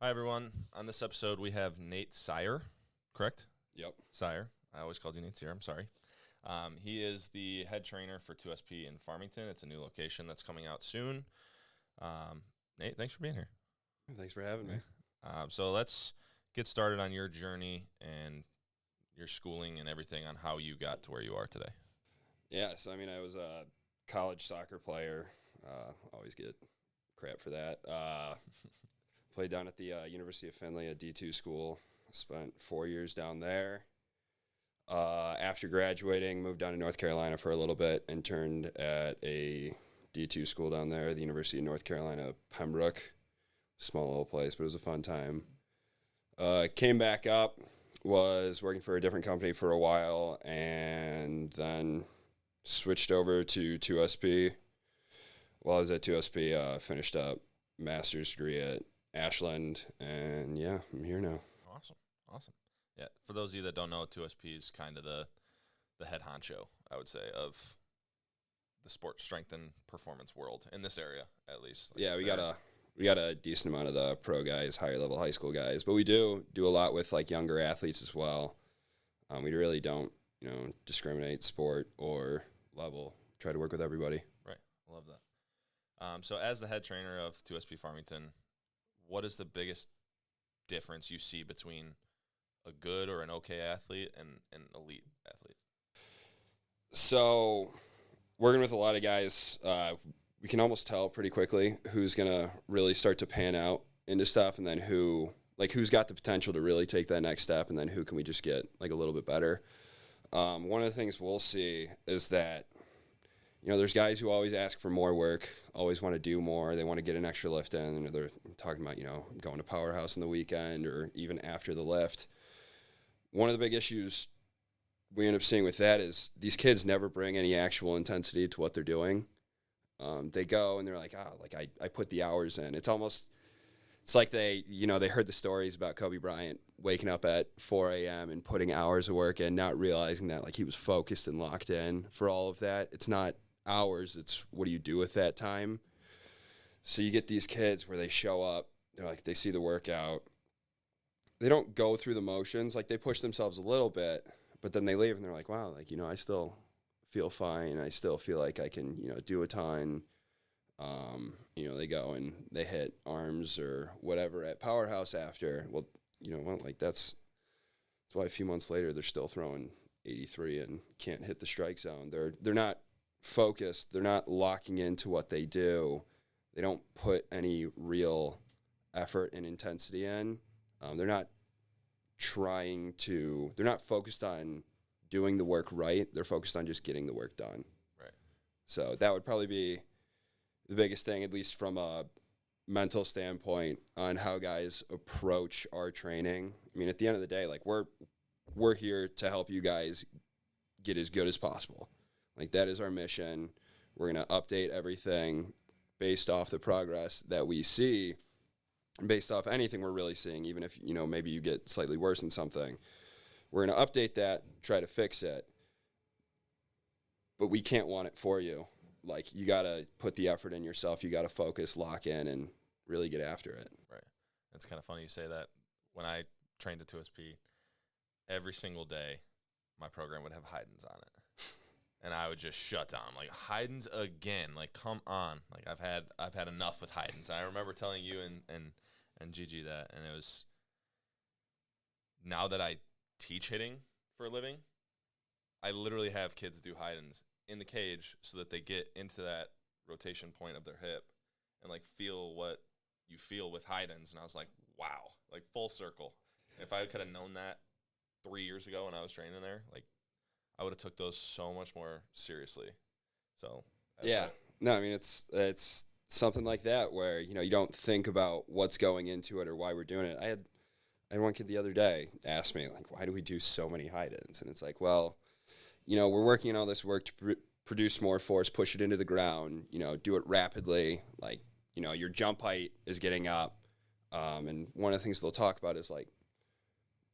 Hi, everyone. On this episode, we have Nate Sier, correct? Yep. Sier. I always called you Nate Sier. I'm sorry. He is the head trainer for 2SP in Farmington. It's a new location that's coming out soon. Nate, thanks for being here. Thanks for having me. So let's get started on your journey and your schooling and everything on how you got to where you are today. Yeah, so I was a college soccer player. Always get crap for that. Played down at the University of Findlay, a D2 school. Spent 4 years down there. After graduating, moved down to North Carolina for a little bit, interned at a D2 school down there, the University of North Carolina, Pembroke. Small little place, but it was a fun time. Came back up, was working for a different company for a while, and then switched over to 2SP. While I was at 2SP, finished up master's degree at Ashland, and yeah, I'm here now. Awesome. Yeah, for those of you that don't know, 2SP is kind of the head honcho, I would say, of the sport strength and performance world in this area, at least. Like yeah, we got a decent amount of the pro guys, higher level high school guys, but we do a lot with like younger athletes as well. We really don't, discriminate sport or level. Try to work with everybody. Right, I love that. So as the head trainer of 2SP Farmington, what is the biggest difference you see between a good or an okay athlete and an elite athlete? So working with a lot of guys, we can almost tell pretty quickly who's going to really start to pan out into stuff, and then who's got the potential to really take that next step, and then who can we just get like a little bit better. One of the things we'll see is that, there's guys who always ask for more work, always want to do more. They want to get an extra lift in, and they're talking about, going to Powerhouse on the weekend or even after the lift. One of the big issues we end up seeing with that is these kids never bring any actual intensity to what they're doing. They go and they're like, I put the hours in. It's like they heard the stories about Kobe Bryant waking up at 4 a.m. and putting hours of work in, not realizing that like he was focused and locked in for all of that. It's not hours, it's what do you do with that time. So you get these kids where they show up, they're like, they see the workout, they don't go through the motions, like they push themselves a little bit, but then they leave and they're like, wow, like, I still feel fine, I still feel like I can, do a ton. They go and they hit arms or whatever at Powerhouse after. Well, that's why a few months later they're still throwing 83 and can't hit the strike zone. They're not focused. They're not locking into what they do. They don't put any real effort and intensity in. They're not focused on doing the work right. They're focused on just getting the work done. Right. So that would probably be the biggest thing, at least from a mental standpoint, on how guys approach our training. I mean, at the end of the day, like we're here to help you guys get as good as possible. Like that is our mission. We're going to update everything based off the progress that we see, and based off anything we're really seeing, even if, maybe you get slightly worse in something. We're going to update that, try to fix it, but we can't want it for you. Like, you got to put the effort in yourself. You got to focus, lock in, and really get after it. Right. It's kind of funny you say that. When I trained at 2SP, every single day, my program would have Haydn's on it. And I would just shut down. I'm like, Haydn's again. Like, come on. Like, I've had enough with Haydn's. And I remember telling you and Gigi that, and it was, now that I teach hitting for a living, I literally have kids do Haydn's in the cage so that they get into that rotation point of their hip and like feel what you feel with Haydn's. And I was like, wow, like full circle. If I could have known that 3 years ago when I was training there, like I would have took those so much more seriously. So yeah, no, I mean, it's something like that where, you don't think about what's going into it or why we're doing it. I had one kid the other day ask me, like, why do we do so many Haydn's? And it's like, well, we're working on all this work to produce more force, push it into the ground, do it rapidly. Like, your jump height is getting up. And one of the things they'll talk about is like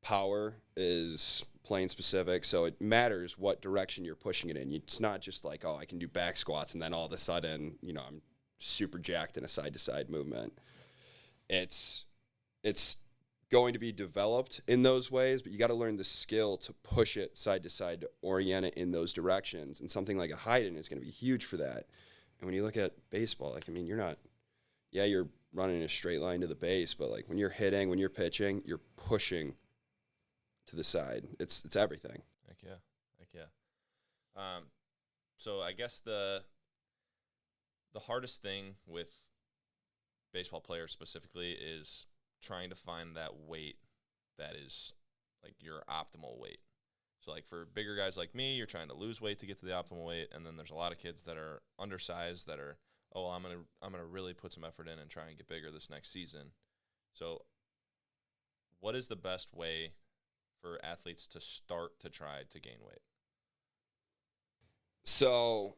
power is plane specific. So it matters what direction you're pushing it in. It's not just like, oh, I can do back squats and then all of a sudden, I'm super jacked in a side to side movement. It's it's going to be developed in those ways, but you got to learn the skill to push it side to side to orient it in those directions. And something like a hide in is going to be huge for that. And when you look at baseball, like, I mean, you're running a straight line to the base, but like when you're hitting, when you're pitching, you're pushing to the side. It's everything. Heck yeah. So I guess the hardest thing with baseball players specifically is trying to find that weight that is like your optimal weight. So like for bigger guys like me, you're trying to lose weight to get to the optimal weight, and then there's a lot of kids that are undersized that are, oh, I'm gonna really put some effort in and try and get bigger this next season. So what is the best way for athletes to start to try to gain weight? So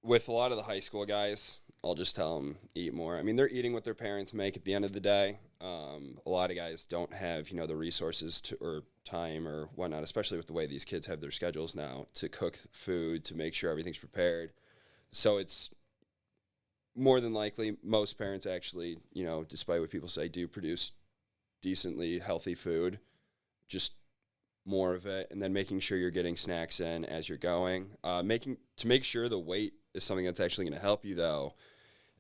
with a lot of the high school guys, I'll just tell them eat more. I mean, they're eating what their parents make at the end of the day. A lot of guys don't have, the resources or time or whatnot, especially with the way these kids have their schedules now, to cook food, to make sure everything's prepared. So it's more than likely most parents actually, despite what people say, do produce decently healthy food, just more of it, and then making sure you're getting snacks in as you're going. To make sure the weight is something that's actually going to help you, though,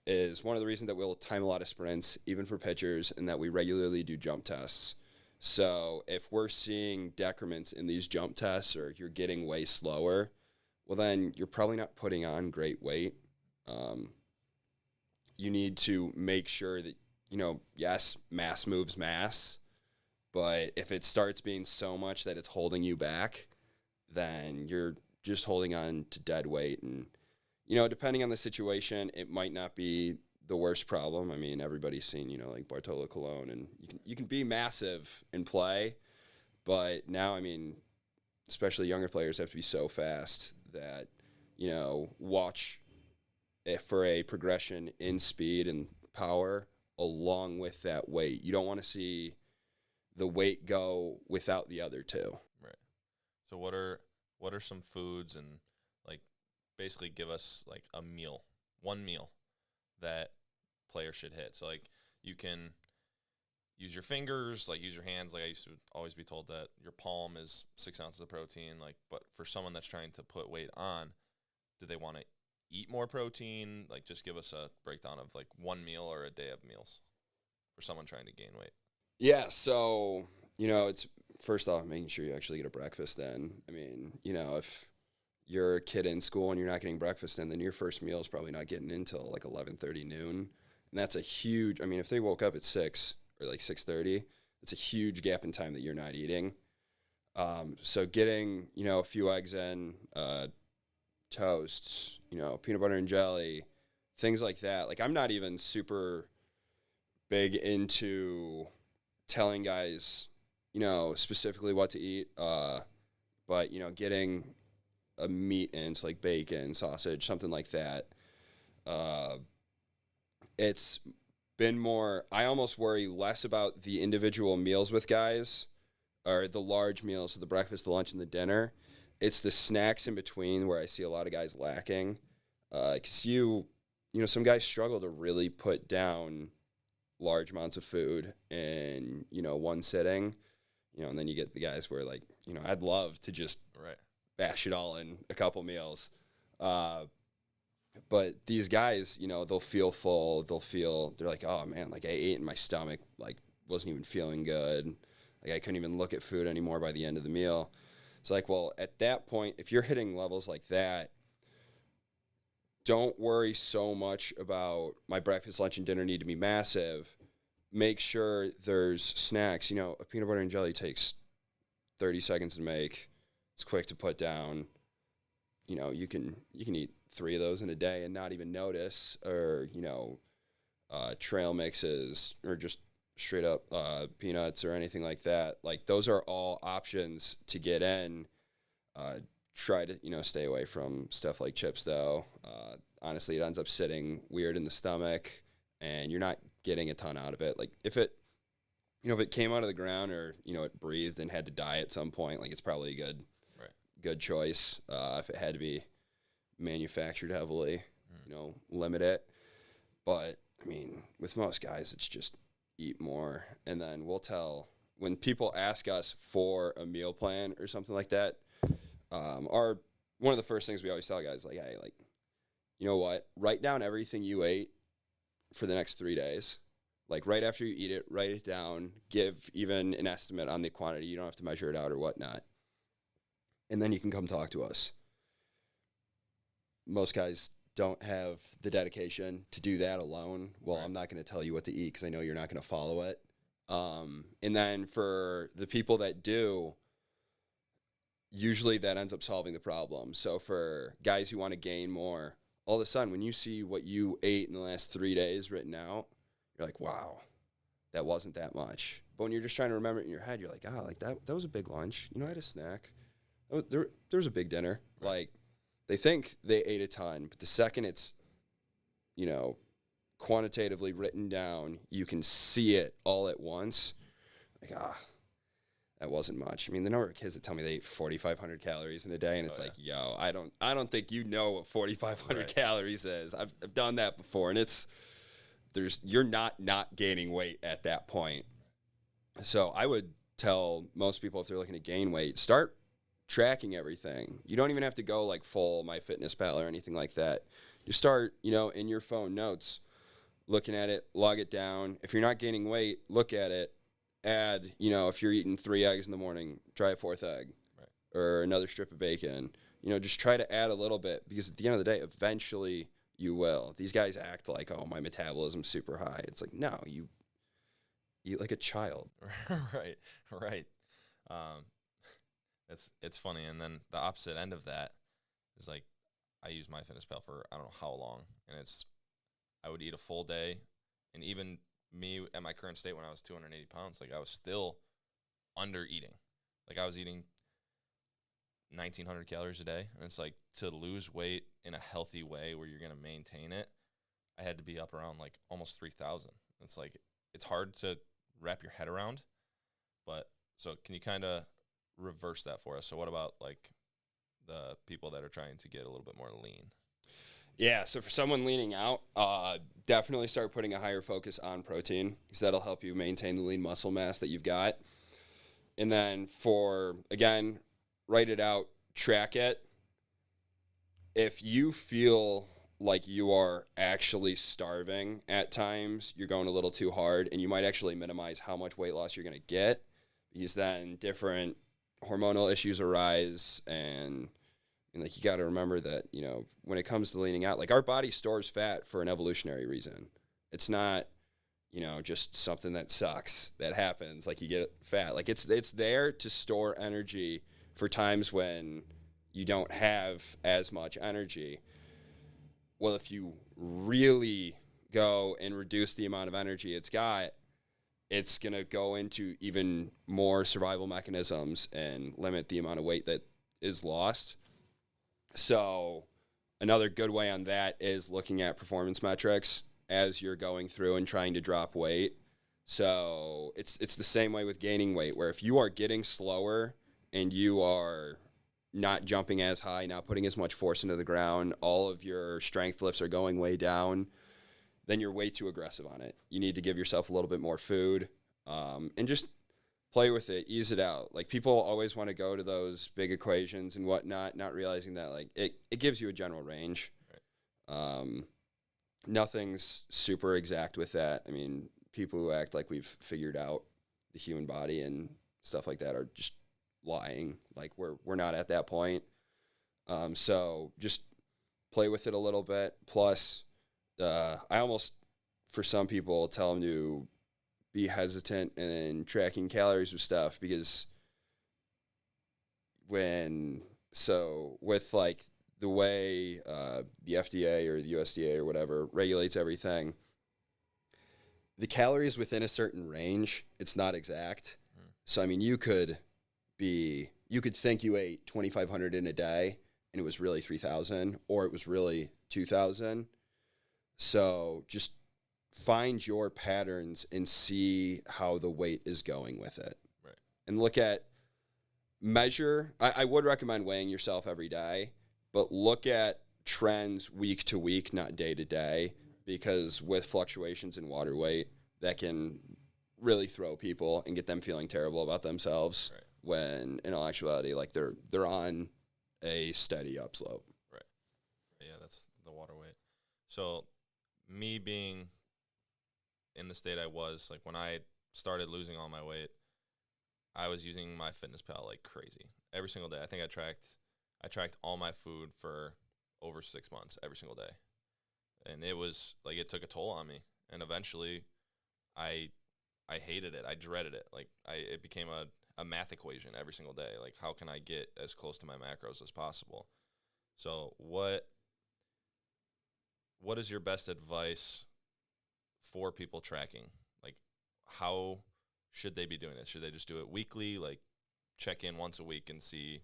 is one of the reasons that we'll time a lot of sprints, even for pitchers, and that we regularly do jump tests. So if we're seeing decrements in these jump tests or you're getting way slower, well, then you're probably not putting on great weight. You need to make sure that, yes, mass moves mass, but if it starts being so much that it's holding you back, then you're just holding on to dead weight. And, depending on the situation, it might not be the worst problem. I mean, everybody's seen, like Bartolo Colon, and you can be massive in play, but now, I mean, especially younger players have to be so fast that, watch for a progression in speed and power along with that weight. You don't want to see the weight go without the other two. Right. So what are some foods, and like basically give us like one meal that players should hit. So like you can use your fingers, like use your hands. Like I used to always be told that your palm is 6 ounces of protein. Like, but for someone that's trying to put weight on, do they want to eat more protein? Like just give us a breakdown of like one meal or a day of meals for someone trying to gain weight. Yeah, so, it's first off making sure you actually get a breakfast then. I mean, if you're a kid in school and you're not getting breakfast in, then your first meal is probably not getting in until like 11:30 noon. And that's a huge, I mean, if they woke up at 6 or like 6:30, it's a huge gap in time that you're not eating. So getting, a few eggs in, toasts, peanut butter and jelly, things like that. Like I'm not even super big into telling guys, specifically what to eat, but, getting a meat in, so like bacon, sausage, something like that. It's been more, I almost worry less about the individual meals with guys, or the large meals, so the breakfast, the lunch, and the dinner. It's the snacks in between where I see a lot of guys lacking. Because some guys struggle to really put down large amounts of food in, one sitting, and then you get the guys where like, I'd love to just bash it all in a couple meals. But these guys, they'll feel full. They're like, oh man, like I ate and my stomach like wasn't even feeling good. Like I couldn't even look at food anymore by the end of the meal. It's like, well, at that point, if you're hitting levels like that, don't worry so much about my breakfast, lunch, and dinner need to be massive. Make sure there's snacks. A peanut butter and jelly takes 30 seconds to make. It's quick to put down. You can eat 3 of those in a day and not even notice. Or, trail mixes or just straight up peanuts or anything like that. Like those are all options to get in. Try to, stay away from stuff like chips, though. Honestly, it ends up sitting weird in the stomach, and you're not getting a ton out of it. Like, if it came out of the ground or, it breathed and had to die at some point, like, it's probably a good choice. If it had to be manufactured heavily, limit it. But, I mean, with most guys, it's just eat more. And then we'll tell, when people ask us for a meal plan or something like that, one of the first things we always tell guys, like, hey, like, you know what? Write down everything you ate for the next 3 days. Like, right after you eat it, write it down, give even an estimate on the quantity. You don't have to measure it out or whatnot. And then you can come talk to us. Most guys don't have the dedication to do that alone. Well, right. I'm not going to tell you what to eat because I know you're not going to follow it. And then for the people that do, usually that ends up solving the problem. So for guys who want to gain more, all of a sudden when you see what you ate in the last 3 days written out, you're like, wow, that wasn't that much. But when you're just trying to remember it in your head, you're like, like that was a big lunch. You know, I had a snack. There was a big dinner. Like, they think they ate a ton, but the second it's, you know, quantitatively written down, you can see it all at once. Like, that wasn't much. I mean, the number of kids that tell me they eat 4,500 calories in a day, and it's like, yo, I don't think you know what 4,500 calories is. I've done that before, and you're not gaining weight at that point. So I would tell most people, if they're looking to gain weight, start tracking everything. You don't even have to go like full MyFitnessPal or anything like that. You start, you know, in your phone notes, looking at it, log it down. If you're not gaining weight, look at it. Add, you know, if you're eating 3 eggs in the morning, try a 4th egg, or another strip of bacon. You know, just try to add a little bit, because at the end of the day, eventually you will. These guys act like, oh, my metabolism's super high. It's like, no, you eat like a child. Right. It's funny. And then the opposite end of that is, like, I use MyFitnessPal for I don't know how long, and I would eat a full day, and even me at my current state when I was 280 pounds, like, I was still under eating. Like, I was eating 1,900 calories a day, and it's like, to lose weight in a healthy way where you're going to maintain it, I had to be up around like almost 3,000. It's like, it's hard to wrap your head around, but so can you kind of reverse that for us? So what about like the people that are trying to get a little bit more lean? Yeah, so for someone leaning out, definitely start putting a higher focus on protein, because that'll help you maintain the lean muscle mass that you've got. And then again, write it out, track it. If you feel like you are actually starving at times, you're going a little too hard, and you might actually minimize how much weight loss you're going to get, because then different hormonal issues arise, and like, you got to remember that, you know, when it comes to leaning out, like, our body stores fat for an evolutionary reason. It's not, you know, just something that sucks that happens, like, you get fat. Like, it's there to store energy for times when you don't have as much energy. Well, if you really go and reduce the amount of energy it's got, it's going to go into even more survival mechanisms and limit the amount of weight that is lost. So another good way on that is looking at performance metrics as you're going through and trying to drop weight. So it's the same way with gaining weight, where if you are getting slower and you are not jumping as high, not putting as much force into the ground, all of your strength lifts are going way down, then you're way too aggressive on it. You need to give yourself a little bit more food, and just play with it, ease it out. Like, people always want to go to those big equations and whatnot, not realizing that, like, it gives you a general range. Right. Nothing's super exact with that. I mean, people who act like we've figured out the human body and stuff like that are just lying. Like, we're not at that point. So just play with it a little bit. Plus, I almost, for some people, tell them to be hesitant in tracking calories with stuff, because with like the way the FDA or the USDA or whatever regulates everything, the calories within a certain range, it's not exact. So I mean, you could think you ate 2,500 in a day and it was really 3,000, or it was really 2,000. So just find your patterns and see how the weight is going with it. Right. And measure. I would recommend weighing yourself every day, but look at trends week to week, not day to day, because with fluctuations in water weight, that can really throw people and get them feeling terrible about themselves Right. when in all actuality, like they're on a steady upslope. Right. Yeah, that's the water weight. So me being in the state I was, like when I started losing all my weight, I was using my fitness pal like crazy every single day. I think I tracked all my food for over 6 months every single day. And it was like it took a toll on me. And eventually I hated it. I dreaded it. Like it became a math equation every single day. Like how can I get as close to my macros as possible? So what is your best advice for people tracking? Like how should they be doing this? Should they just do it weekly, like check in once a week and see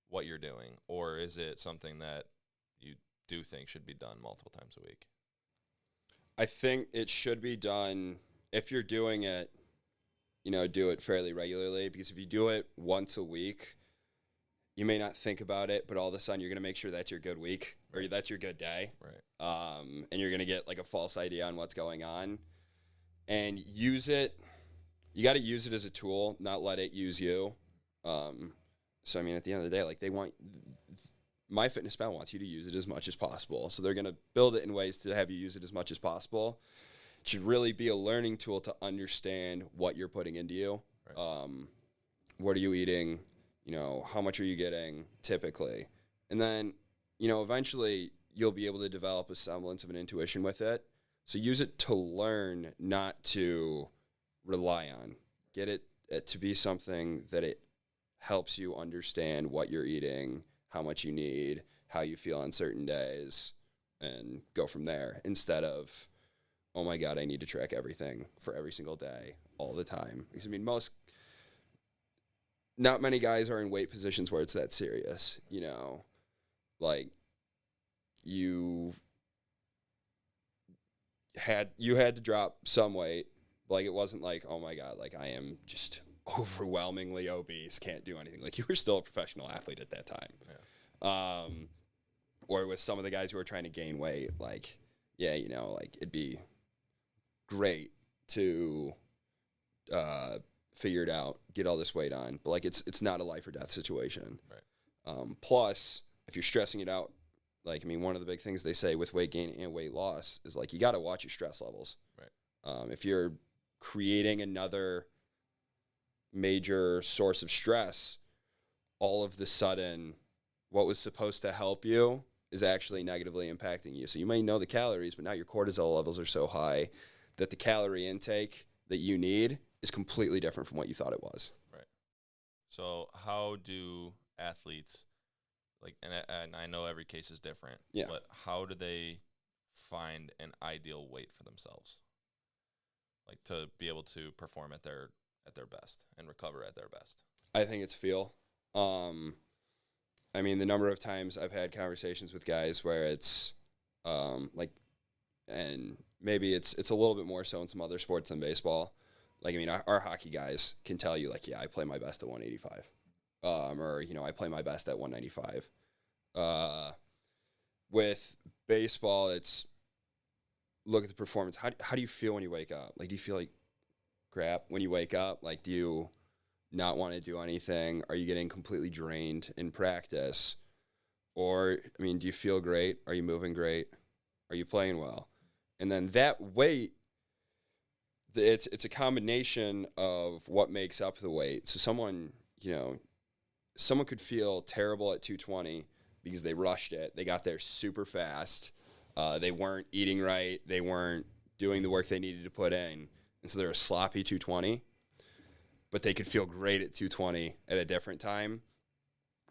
what you're doing? Or is it something that you do think should be done multiple times a week? I think it should be done if you're doing it, do it fairly regularly, because if you do it once a week, you may not think about it, but all of a sudden you're going to make sure that's your good week or that's your good day. Right. And you're going to get like a false idea on what's going on and use it. You got to use it as a tool, not let it use you. So, I mean, at the end of the day, like MyFitnessPal wants you to use it as much as possible. So they're going to build it in ways to have you use it as much as possible. It should really be a learning tool to understand what you're putting into you. Right. What are you eating? How much are you getting typically? And then, eventually you'll be able to develop a semblance of an intuition with it. So use it to learn, not to rely on. Get it to be something that it helps you understand what you're eating, how much you need, how you feel on certain days, and go from there instead of, oh my God, I need to track everything for every single day all the time. Because, I mean, not many guys are in weight positions where it's that serious, like you had to drop some weight. Like it wasn't like, oh my God, like I am just overwhelmingly obese, can't do anything. Like you were still a professional athlete at that time. Yeah. Or with some of the guys who are trying to gain weight, like, yeah, like it'd be great to figure it out, get all this weight on, but like it's not a life or death situation. Right. Plus, if you're stressing it out, like, I mean, one of the big things they say with weight gain and weight loss is like you got to watch your stress levels. Right. If you're creating another major source of stress, all of the sudden, what was supposed to help you is actually negatively impacting you. So you may know the calories, but now your cortisol levels are so high that the calorie intake that you need is completely different from what you thought it was. Right. So how do athletes, like, and I know every case is different, Yeah. but how do they find an ideal weight for themselves? Like to be able to perform at their best and recover at their best? I think it's feel. I mean, the number of times I've had conversations with guys where it's like, and maybe it's a little bit more so in some other sports than baseball. Like, I mean, our hockey guys can tell you, like, yeah, I play my best at 185. Or, I play my best at 195. With baseball, it's look at the performance. How do you feel when you wake up? Like, do you feel like crap when you wake up? Like, do you not want to do anything? Are you getting completely drained in practice? Or, I mean, do you feel great? Are you moving great? Are you playing well? And then that weight, it's a combination of what makes up the weight. So someone could feel terrible at 220 because they rushed it. They got there super fast. They weren't eating right. They weren't doing the work they needed to put in. And so they're a sloppy 220. But they could feel great at 220 at a different time.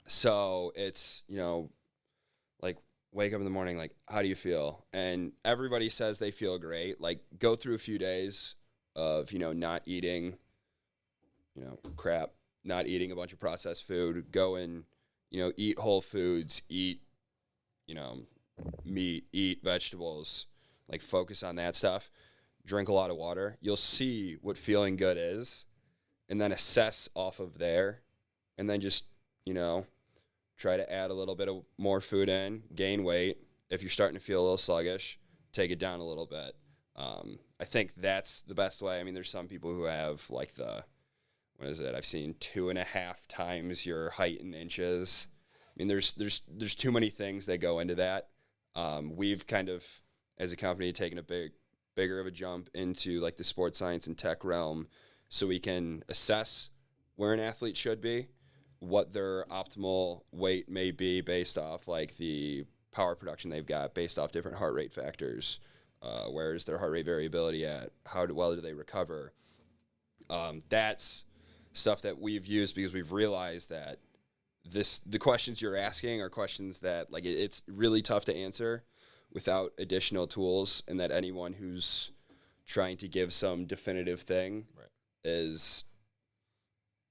So it's, like, wake up in the morning, like, how do you feel? And everybody says they feel great. Like, go through a few days of, not eating, crap, not eating a bunch of processed food, go and, eat whole foods, eat, meat, eat vegetables, like focus on that stuff, drink a lot of water. You'll see what feeling good is and then assess off of there and then just, try to add a little bit of more food in, gain weight. If you're starting to feel a little sluggish, take it down a little bit. I think that's the best way. I mean, there's some people who have like what is it? I've seen 2.5 times your height in inches. I mean, there's too many things that go into that. We've kind of, as a company, taken a bigger of a jump into like the sports science and tech realm, so we can assess where an athlete should be, what their optimal weight may be based off like the power production they've got, based off different heart rate factors. Where is their heart rate variability at? How well do they recover? That's stuff that we've used because we've realized that the questions you're asking are questions that like it's really tough to answer without additional tools, and that anyone who's trying to give some definitive thing is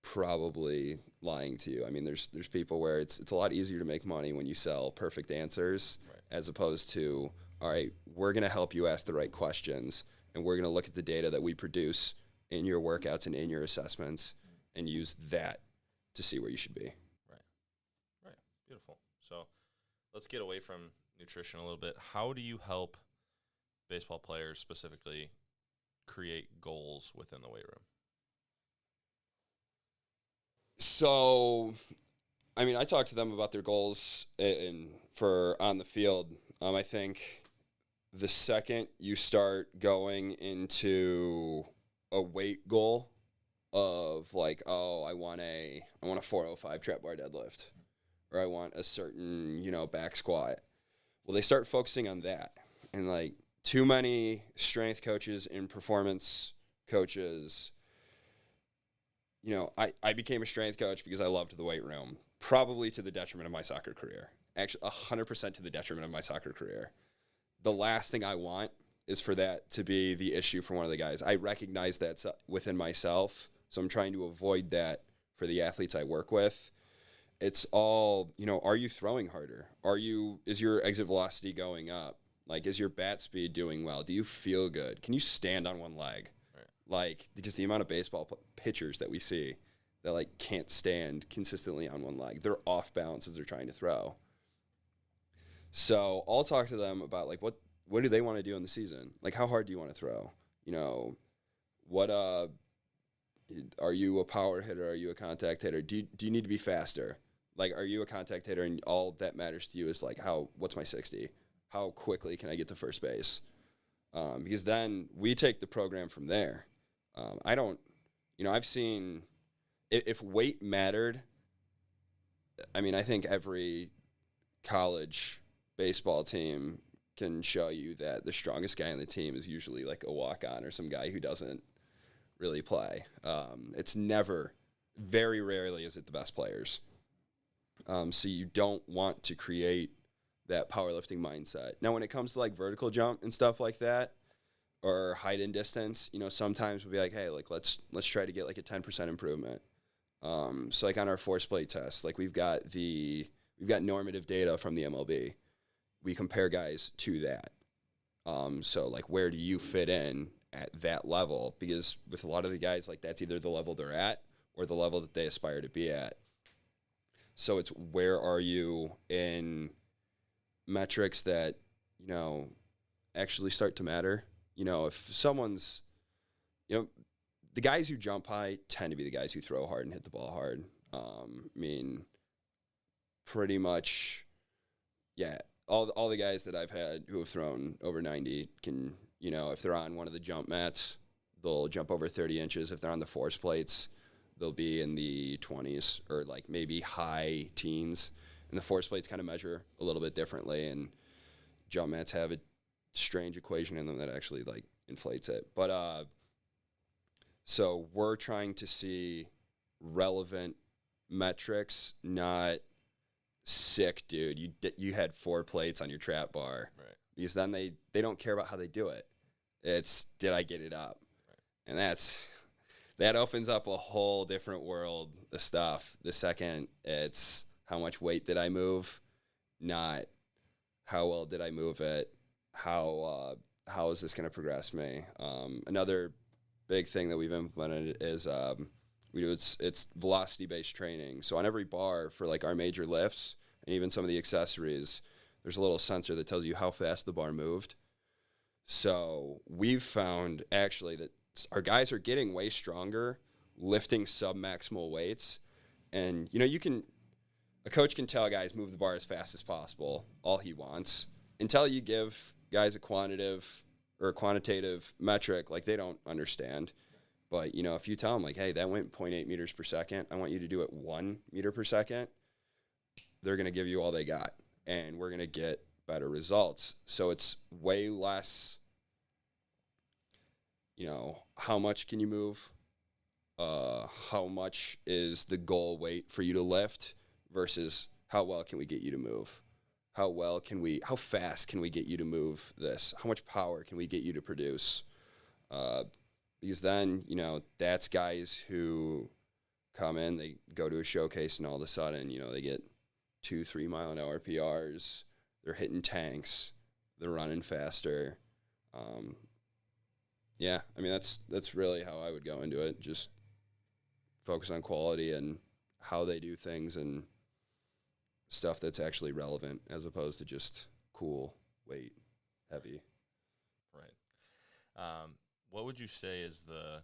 probably lying to you. I mean, there's people where it's a lot easier to make money when you sell perfect answers as opposed to, all right, we're going to help you ask the right questions, and we're going to look at the data that we produce in your workouts and in your assessments and use that to see where you should be. Right. Beautiful. So let's get away from nutrition a little bit. How do you help baseball players specifically create goals within the weight room? So, I mean, I talk to them about their goals for on the field. I think the second you start going into a weight goal of like, oh, I want a 405 trap bar deadlift, or I want a certain, back squat. Well, they start focusing on that. And like too many strength coaches and performance coaches, I became a strength coach because I loved the weight room, probably to the detriment of my soccer career. Actually, 100% to the detriment of my soccer career. The last thing I want is for that to be the issue for one of the guys. I recognize that within myself, so I'm trying to avoid that for the athletes I work with. It's all, are you throwing harder? Is your exit velocity going up? Like, is your bat speed doing well? Do you feel good? Can you stand on one leg? Right. Like, because the amount of baseball pitchers that we see that, like, can't stand consistently on one leg, they're off balance as they're trying to throw. So I'll talk to them about, like, what do they want to do in the season? Like, how hard do you want to throw? What are you a power hitter? Are you a contact hitter? Do you need to be faster? Like, are you a contact hitter and all that matters to you is, like, what's my 60? How quickly can I get to first base? Because then we take the program from there. I've seen if weight mattered, I mean, I think every college baseball team can show you that the strongest guy on the team is usually like a walk-on or some guy who doesn't really play. It's never, very rarely is it the best players. So you don't want to create that powerlifting mindset. Now, when it comes to like vertical jump and stuff like that, or height and distance, sometimes we'll be like, hey, like let's try to get like a 10% improvement. So like on our force plate test, like we've got normative data from the MLB. We compare guys to that. So like, where do you fit in at that level? Because with a lot of the guys, like that's either the level they're at or the level that they aspire to be at. So it's where are you in metrics that, actually start to matter. If someone's, the guys who jump high tend to be the guys who throw hard and hit the ball hard. Pretty much, yeah, all the guys that I've had who have thrown over 90 can, if they're on one of the jump mats, they'll jump over 30 inches. If they're on the force plates, they'll be in the 20s or like maybe high teens. And the force plates kind of measure a little bit differently, and jump mats have a strange equation in them that actually like inflates it. But so we're trying to see relevant metrics, not sick, dude. You had 4 plates on your trap bar, right? Because then they don't care about how they do it. It's did I get it up, right? And that opens up a whole different world of stuff. The second it's how much weight did I move, not how well did I move it, how is this going to progress me. Another big thing that we've implemented is it's velocity-based training. So on every bar for like our major lifts and even some of the accessories, there's a little sensor that tells you how fast the bar moved. So we've found actually that our guys are getting way stronger, lifting sub-maximal weights. And, a coach can tell guys move the bar as fast as possible, all he wants. Until you give guys a quantitative metric, like, they don't understand. But, if you tell them, like, hey, that went 0.8 meters per second, I want you to do it 1 meter per second, they're going to give you all they got. And we're going to get better results. So it's way less, how much can you move? How much is the goal weight for you to lift versus how well can we get you to move? How fast can we get you to move this? How much power can we get you to produce? Because then, that's guys who come in, they go to a showcase, and all of a sudden, they get 2-3 mile an hour PRs. They're hitting tanks. They're running faster. Yeah, I mean, that's really how I would go into it. Just focus on quality and how they do things and stuff that's actually relevant as opposed to just cool, weight, heavy. Right. What would you say is the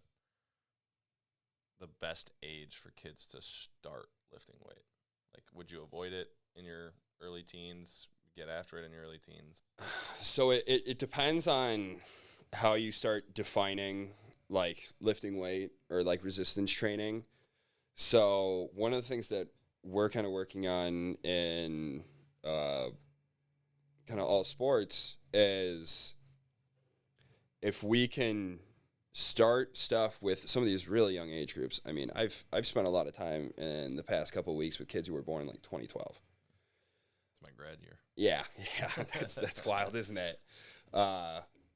best age for kids to start lifting weight? Like, would you avoid it in your early teens, get after it in your early teens? So it depends on how you start defining, like, lifting weight or, like, resistance training. So one of the things that we're kind of working on in kind of all sports is if we can start stuff with some of these really young age groups. I mean, I've spent a lot of time in the past couple of weeks with kids who were born in, like, 2012. It's my grad year. Yeah, that's wild, isn't it?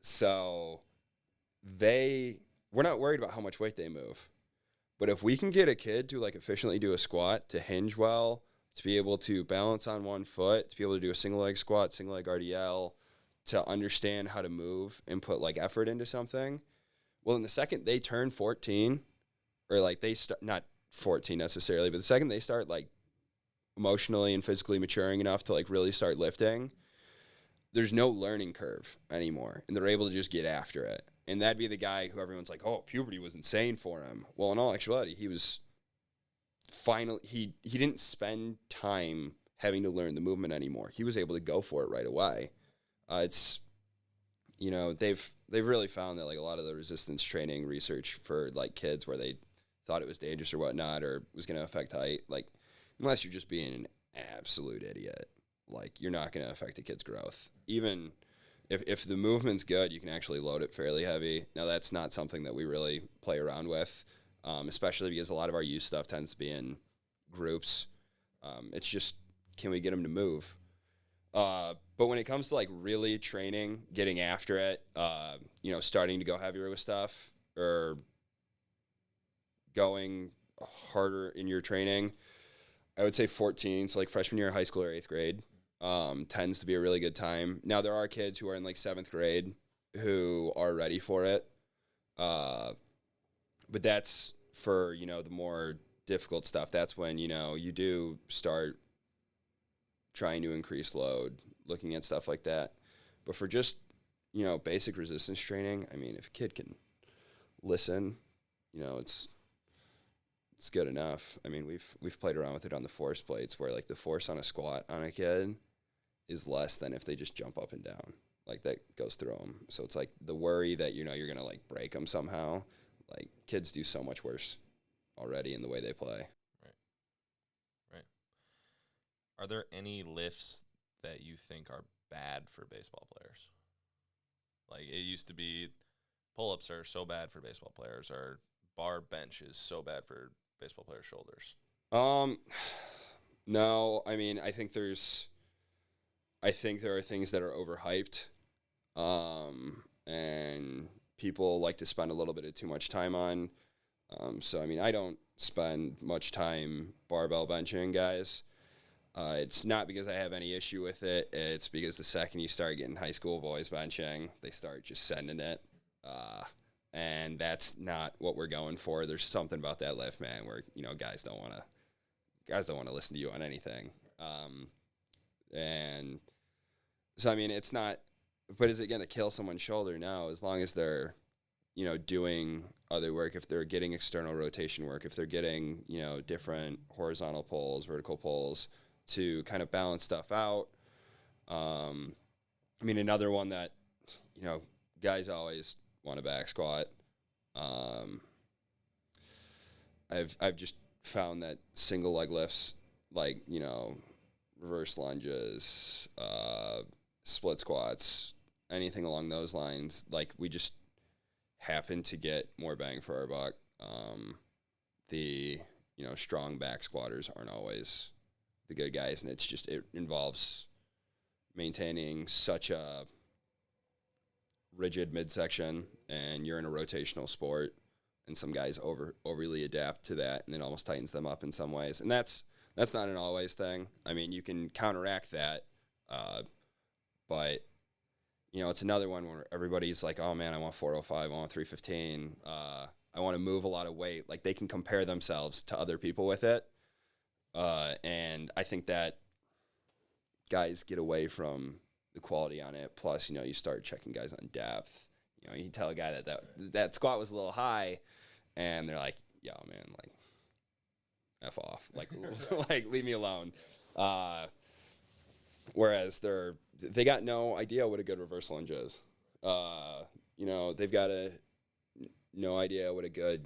So we're not worried about how much weight they move. But if we can get a kid to, like, efficiently do a squat, to hinge well, to be able to balance on one foot, to be able to do a single leg squat, single leg RDL, to understand how to move and put, like, effort into something, well, in the second they turn 14, or, like, they start, not 14 necessarily, but the second they start, like, emotionally and physically maturing enough to, like, really start lifting, there's no learning curve anymore, and they're able to just get after it. And that'd be the guy who everyone's like, oh, puberty was insane for him. Well, in all actuality, he was he didn't spend time having to learn the movement anymore. He was able to go for it right away. It's, they've really found that, like, a lot of the resistance training research for, like, kids where they thought it was dangerous or whatnot or was going to affect height, like, unless you're just being an absolute idiot, like, you're not going to affect a kid's growth. Even if the movement's good, you can actually load it fairly heavy. Now, that's not something that we really play around with, especially because a lot of our youth stuff tends to be in groups. It's just, can we get them to move? But when it comes to, like, really training, getting after it, starting to go heavier with stuff or going harder in your training, I would say 14, so, like, freshman year of high school or 8th grade. Tends to be a really good time. Now, there are kids who are in, like, 7th grade who are ready for it. But that's for, the more difficult stuff. That's when, you do start trying to increase load, looking at stuff like that. But for just, basic resistance training, I mean, if a kid can listen, it's good enough. I mean, we've played around with it on the force plates where, like, the force on a squat on a kid is less than if they just jump up and down. Like, that goes through them. So it's, like, the worry that, you're going to, like, break them somehow. Like, kids do so much worse already in the way they play. Right. Are there any lifts that you think are bad for baseball players? Like, it used to be pull-ups are so bad for baseball players, or bar bench is so bad for baseball players' shoulders. No, I mean, I think there are things that are overhyped, and people like to spend a little bit of too much time on. So, I mean, I don't spend much time barbell benching guys. It's not because I have any issue with it. It's because the second you start getting high school boys benching, they start just sending it. And that's not what we're going for. There's something about that lift, man, where, guys don't want to listen to you on anything. And so, I mean, it's not but is it going to kill someone's shoulder? No, as long as they're, doing other work, if they're getting external rotation work, if they're getting, different horizontal pulls, vertical pulls to kind of balance stuff out. Another one that, guys always want a back squat. I've just found that single leg lifts, like, reverse lunges, split squats, anything along those lines, like, we just happen to get more bang for our buck. The strong back squatters aren't always the good guys, and it involves maintaining such a rigid midsection, and you're in a rotational sport, and some guys overly adapt to that, and it almost tightens them up in some ways. And that's not an always thing. I mean, you can counteract that, but it's another one where everybody's like, oh man, I want 405, I want 315, I want to move a lot of weight. Like, they can compare themselves to other people with it, and I think that guys get away from the quality on it. Plus, you start checking guys on depth. You tell a guy that squat was a little high, and they're like, yo, man, like, F off. Like, like, leave me alone. Whereas they got no idea what a good reverse lunge is. They've got no idea what a good,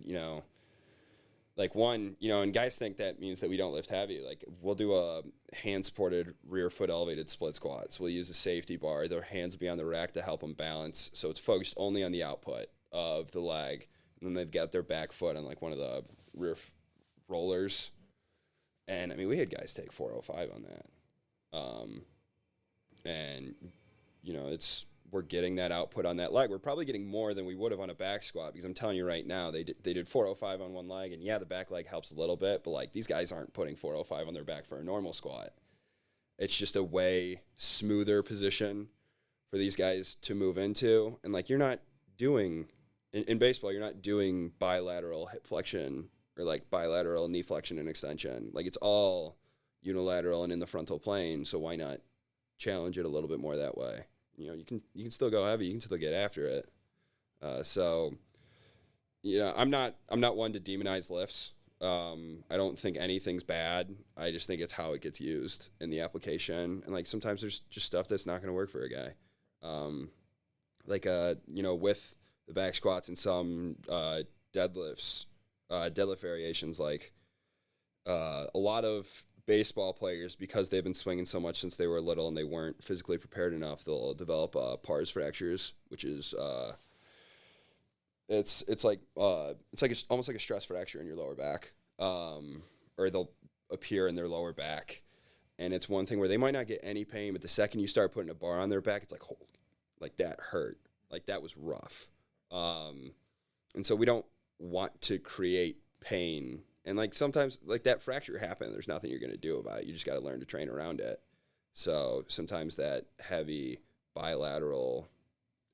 like, one, and guys think that means that we don't lift heavy. Like, we'll do a hand-supported rear foot elevated split squat. So we'll use a safety bar. Their hands will be on the rack to help them balance. So it's focused only on the output of the leg. And then they've got their back foot on, like, one of the rear rollers. And, we had guys take 405 on that. And, we're getting that output on that leg. We're probably getting more than we would have on a back squat, because I'm telling you right now, they did 405 on one leg, and yeah, the back leg helps a little bit, but, like, these guys aren't putting 405 on their back for a normal squat. It's just a way smoother position for these guys to move into. And, like, you're not doing, in baseball, you're not doing bilateral hip flexion or, like, bilateral knee flexion and extension. Like, it's all unilateral and in the frontal plane, so why not challenge it a little bit more that way? You can still go heavy. You can still get after it. So, I'm not one to demonize lifts. I don't think anything's bad. I just think it's how it gets used in the application. And, like, sometimes there's just stuff that's not going to work for a guy. With the back squats and some deadlift variations, like, a lot of baseball players, because they've been swinging so much since they were little and they weren't physically prepared enough, they'll develop pars fractures, which is it's almost like a stress fracture in your lower back, or they'll appear in their lower back, and it's one thing where they might not get any pain, but the second you start putting a bar on their back, it's like, holy, like, that hurt, like, that was rough, and so we don't want to create pain. And, like, sometimes, like, that fracture happened. There's nothing you're going to do about it. You just got to learn to train around it. So sometimes that heavy bilateral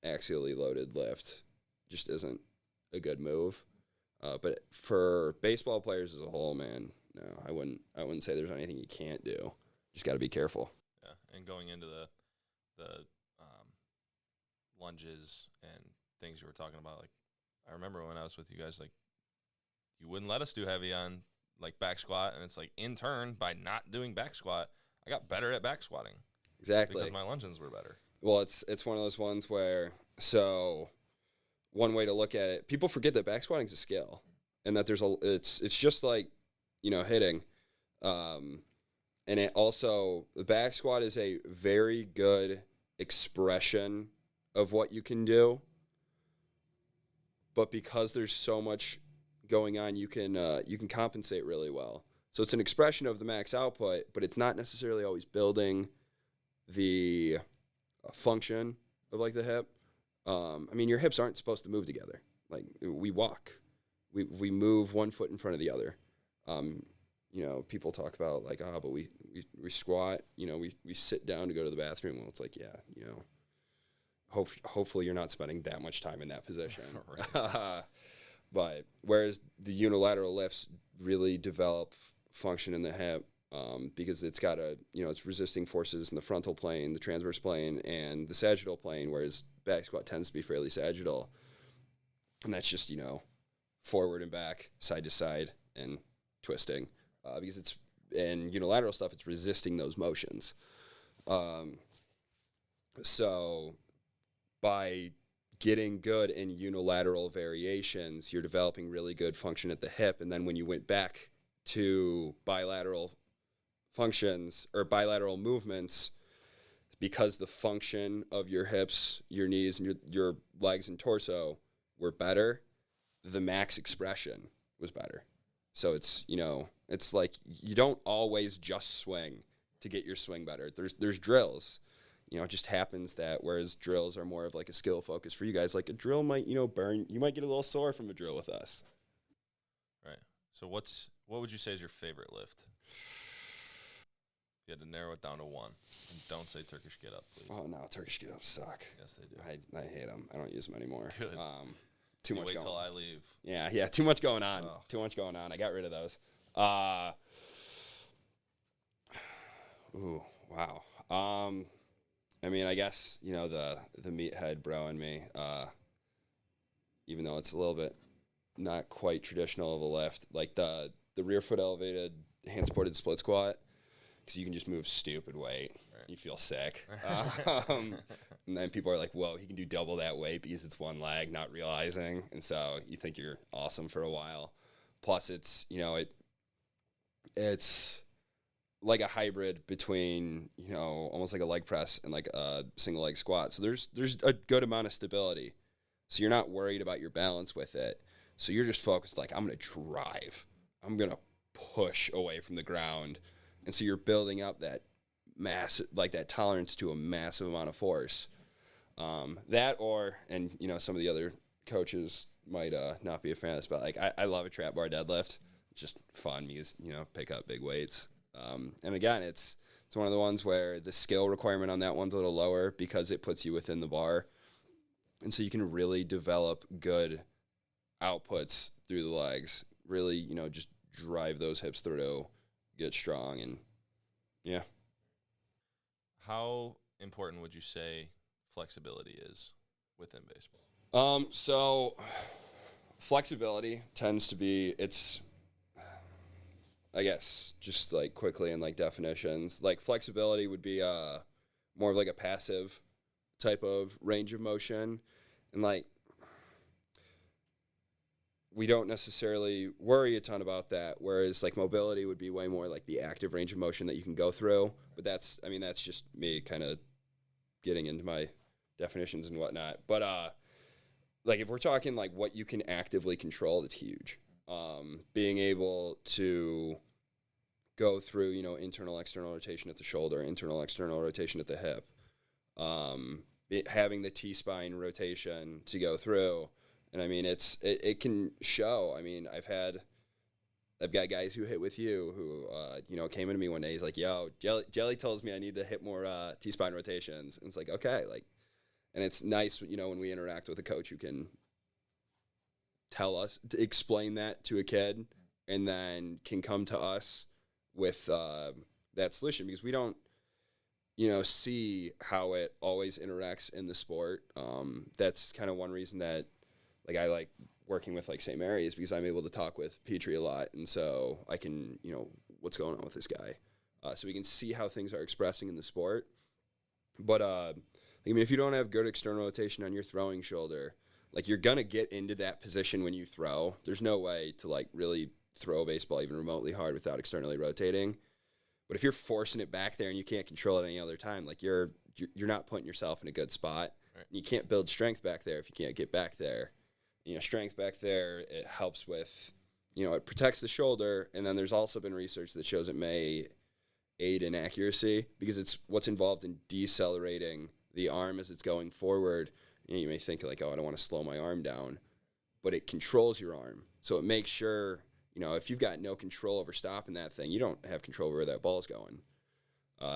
axially loaded lift just isn't a good move. But for baseball players as a whole, man, no, I wouldn't say there's anything you can't do. Just got to be careful. Yeah, and going into the lunges and things you were talking about, like, I remember when I was with you guys, like, you wouldn't let us do heavy on, like, back squat, and it's like, in turn, by not doing back squat, I got better at back squatting. Exactly. Because my lunges were better. Well, it's one of those ones where, so one way to look at it, people forget that back squatting is a skill, and that it's just like, hitting, and it also, the back squat is a very good expression of what you can do, but because there's so much going on, you can compensate really well. So it's an expression of the max output, but it's not necessarily always building the function of, like, the hip. Your hips aren't supposed to move together. Like, we walk, we move one foot in front of the other. People talk about, like, but we squat. We sit down to go to the bathroom. Well, it's like, yeah, hopefully you're not spending that much time in that position. But whereas the unilateral lifts really develop function in the hip, because it's got it's resisting forces in the frontal plane, the transverse plane, and the sagittal plane, whereas back squat tends to be fairly sagittal. And that's just, forward and back, side to side, and twisting. Because it's, in unilateral stuff, it's resisting those motions. So by getting good in unilateral variations, you're developing really good function at the hip. And then when you went back to bilateral functions or bilateral movements, because the function of your hips, your knees, and your legs and torso were better, the max expression was better. So it's, it's like you don't always just swing to get your swing better. There's drills. It just happens that whereas drills are more of like a skill focus for you guys, like a drill might, burn. You might get a little sore from a drill with us. Right. So what would you say is your favorite lift? You had to narrow it down to one. And don't say Turkish get up, please. Oh no, Turkish get ups suck. Yes, they do. I hate them. I don't use them anymore. Good. Too much. Wait till I leave. Yeah. Too much going on. Oh. Too much going on. I got rid of those. Ooh, wow. I mean, I guess the meathead bro in me. Even though it's a little bit not quite traditional of a lift, like the rear foot elevated hand supported split squat, because you can just move stupid weight. Right. You feel sick. And then people are like, whoa, he can do double that weight because it's one leg, not realizing. And so you think you're awesome for a while. Plus it's, it's like a hybrid between, almost like a leg press and like a single leg squat. So there's a good amount of stability. So you're not worried about your balance with it. So you're just focused like, I'm going to drive. I'm going to push away from the ground. And so you're building up that like that tolerance to a massive amount of force. Some of the other coaches might not be a fan of this, but like I love a trap bar deadlift. It's just fun because, pick up big weights. And again, it's one of the ones where the skill requirement on that one's a little lower because it puts you within the bar. And so you can really develop good outputs through the legs, really, just drive those hips through, get strong, and yeah. How important would you say flexibility is within baseball? So flexibility tends to be, I guess, just like quickly in like definitions, like flexibility would be more of like a passive type of range of motion. And like, we don't necessarily worry a ton about that. Whereas like mobility would be way more like the active range of motion that you can go through. But that's just me kind of getting into my definitions and whatnot. But like if we're talking like what you can actively control, it's huge. Being able to go through, internal, external rotation at the shoulder, internal, external rotation at the hip, having the T-spine rotation to go through. And I mean, it can show. I mean, I've got guys who hit with you who, came into me one day. He's like, yo, Jelly tells me I need to hit more T-spine rotations. And it's like, okay, like, and it's nice, when we interact with a coach who can tell us, to explain that to a kid, and then can come to us with that solution, because we don't, see how it always interacts in the sport. That's kind of one reason that, like, I like working with like St. Mary's, because I'm able to talk with Petrie a lot, and so I can, what's going on with this guy, so we can see how things are expressing in the sport. But I mean, if you don't have good external rotation on your throwing shoulder, like, you're gonna get into that position when you throw. There's no way to like really throw a baseball even remotely hard without externally rotating. But if you're forcing it back there and you can't control it any other time, like you're not putting yourself in a good spot. Right. You can't build strength back there if you can't get back there. Strength back there, it helps with, it protects the shoulder. And then there's also been research that shows it may aid in accuracy, because it's what's involved in decelerating the arm as it's going forward. You may think like, oh, I don't want to slow my arm down, but it controls your arm. So it makes sure, if you've got no control over stopping that thing, you don't have control over where that ball's going.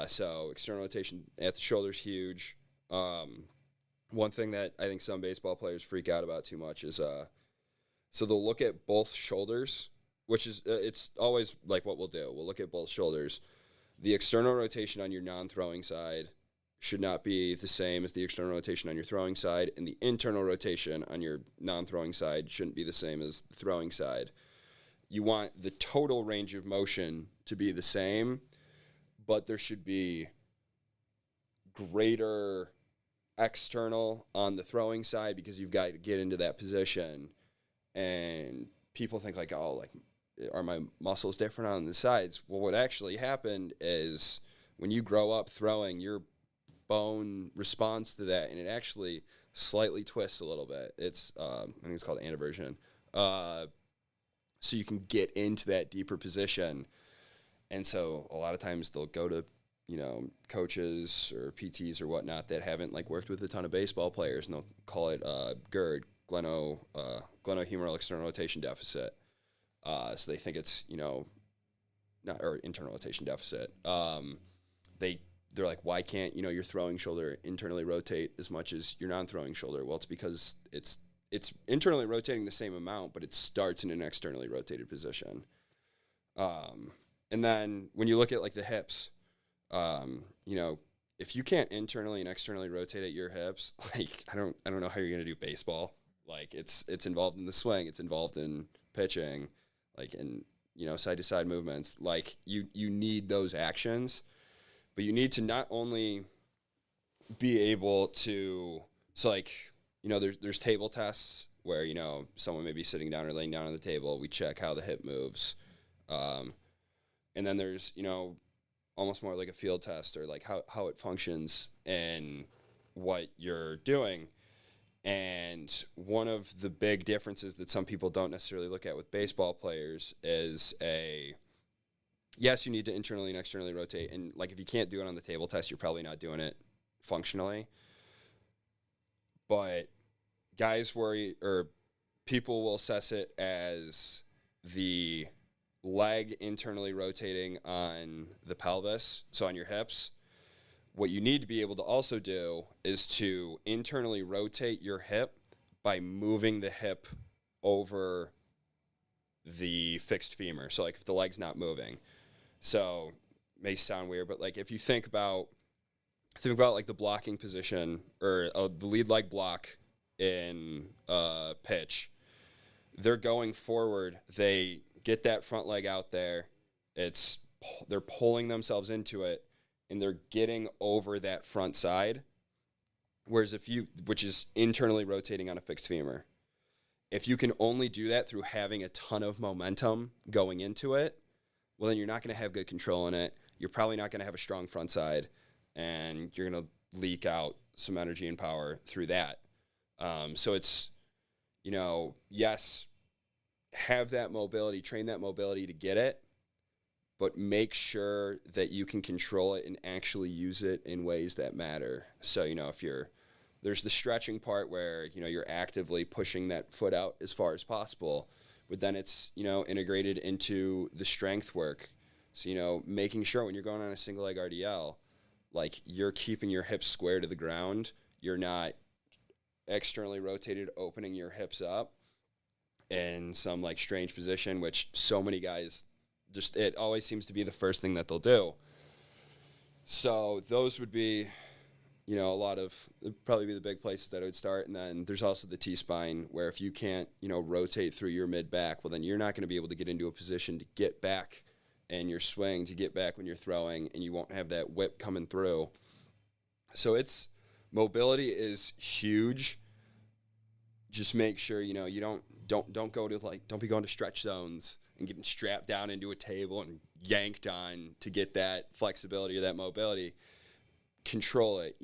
So external rotation at the shoulder is huge. One thing that I think some baseball players freak out about too much is, so they'll look at both shoulders which is it's always like what we'll do. We'll look at both shoulders. The external rotation on your non-throwing side should not be the same as the external rotation on your throwing side, and the internal rotation on your non-throwing side shouldn't be the same as the throwing side. You want the total range of motion to be the same, but there should be greater external on the throwing side because you've got to get into that position. And people think like, oh, like, are my muscles different on the sides? Well, what actually happened is when you grow up throwing, your bone responds to that, and it actually slightly twists a little bit. It's I think it's called anteversion. So you can get into that deeper position. And so a lot of times they'll go to, coaches or PTs or whatnot that haven't like worked with a ton of baseball players, and they'll call it GERD, glenohumeral external rotation deficit. So they think it's, not, or internal rotation deficit. They're like, why can't, your throwing shoulder internally rotate as much as your non-throwing shoulder? Well, it's because it's internally rotating the same amount, but it starts in an externally rotated position. And then when you look at like the hips, if you can't internally and externally rotate at your hips, like I don't know how you're gonna do baseball. Like it's involved in the swing, it's involved in pitching, like in side to side movements. Like you need those actions, but you need to not only be able to there's table tests where someone may be sitting down or laying down on the table. We check how the hip moves, and then there's almost more like a field test or like how it functions and what you're doing. And one of the big differences that some people don't necessarily look at with baseball players is yes, you need to internally and externally rotate. And like if you can't do it on the table test, you're probably not doing it functionally. But guys worry, or people will assess it as the leg internally rotating on the pelvis, so on your hips. What you need to be able to also do is to internally rotate your hip by moving the hip over the fixed femur. So like if the leg's not moving. So it may sound weird, but like if you think about like the blocking position or the lead leg block in pitch, they're going forward. They get that front leg out there. They're pulling themselves into it, and they're getting over that front side. Whereas which is internally rotating on a fixed femur. If you can only do that through having a ton of momentum going into it, well, then you're not going to have good control in it. You're probably not going to have a strong front side, and you're going to leak out some energy and power through that. So it's, yes, have that mobility, train that mobility to get it, but make sure that you can control it and actually use it in ways that matter. So, if there's the stretching part where, you're actively pushing that foot out as far as possible, but then it's, integrated into the strength work. So, making sure when you're going on a single leg RDL, like you're keeping your hips square to the ground, you're not externally rotated, opening your hips up in some like strange position, which so many guys it always seems to be the first thing that they'll do. So those would be, probably be the big places that I would start. And then there's also the T-spine, where if you can't, rotate through your mid-back, well, then you're not going to be able to get into a position to get back in your swing, to get back when you're throwing, and you won't have that whip coming through. So mobility is huge. Just make sure, you don't go to don't be going to stretch zones and getting strapped down into a table and yanked on to get that flexibility or that mobility. Control it.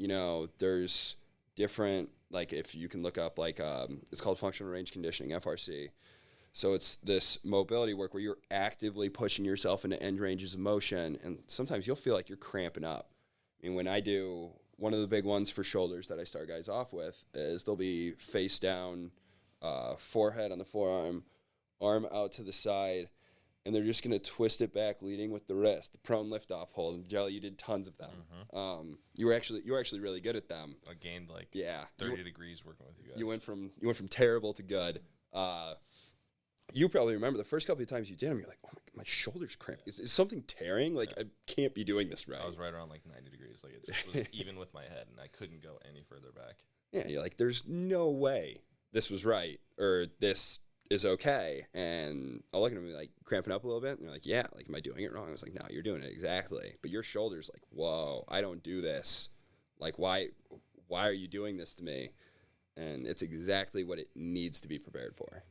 There's different, like if you can look up it's called functional range conditioning, FRC. So it's this mobility work where you're actively pushing yourself into end ranges of motion, and sometimes you'll feel like you're cramping up. I mean, when I do, one of the big ones for shoulders that I start guys off with is they'll be face down, forehead on the forearm, arm out to the side, and they're just going to twist it back, leading with the wrist, the prone lift-off hold. And Jelly, you did tons of them. Mm-hmm. You were actually really good at them. I gained 30 degrees working with you guys. You went from terrible to good. you probably remember the first couple of times you did them, you're like, oh my shoulder's cramping. Is something tearing? Like, I can't be doing this right. I was right around like 90 degrees. Like, it just was even with my head, and I couldn't go any further back. Yeah, you're like, there's no way this was right or this is okay. And I'll look at him like cramping up a little bit. And you're like, yeah, like, am I doing it wrong? I was like, no, you're doing it exactly. But your shoulder's like, whoa, I don't do this. Like, why are you doing this to me? And it's exactly what it needs to be prepared for.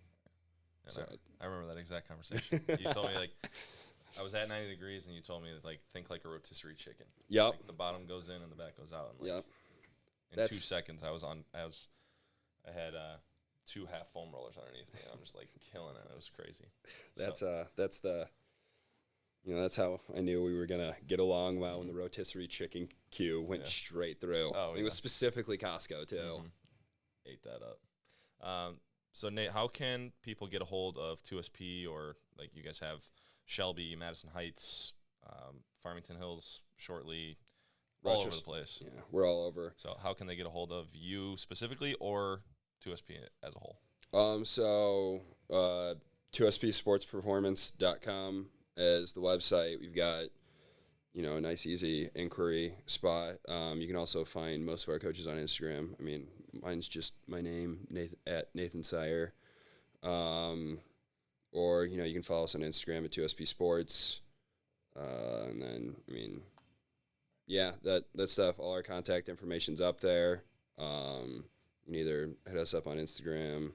And so I remember that exact conversation. You told me, like, I was at 90 degrees, and you told me, like, think like a rotisserie chicken. Yep. Like, the bottom goes in and the back goes out. And, like, in 2 seconds, I had 2 half foam rollers underneath me, and I'm just, like, killing it. It was crazy. That's how I knew we were gonna get along well when the rotisserie chicken cue went straight through. Oh, It was specifically Costco too. Mm-hmm. Ate that up. So Nate, how can people get a hold of 2SP, or like you guys have Shelby, Madison Heights, Farmington Hills shortly, all over the place? Yeah, we're all over. So how can they get a hold of you specifically, or 2SP as a whole? 2spsportsperformance.com is the website. We've got, a nice, easy inquiry spot. You can also find most of our coaches on Instagram. I mean, mine's just my name, Nathan Sier. Or, you can follow us on Instagram at 2SP Sports. And then, that stuff, all our contact information's up there. You can either hit us up on Instagram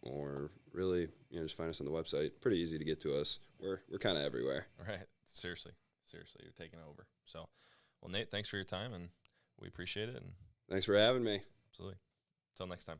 or really, just find us on the website. Pretty easy to get to us. We're kind of everywhere. All right. Seriously, you're taking over. So, well, Nate, thanks for your time, and we appreciate it. And thanks for having me. Absolutely. Until next time.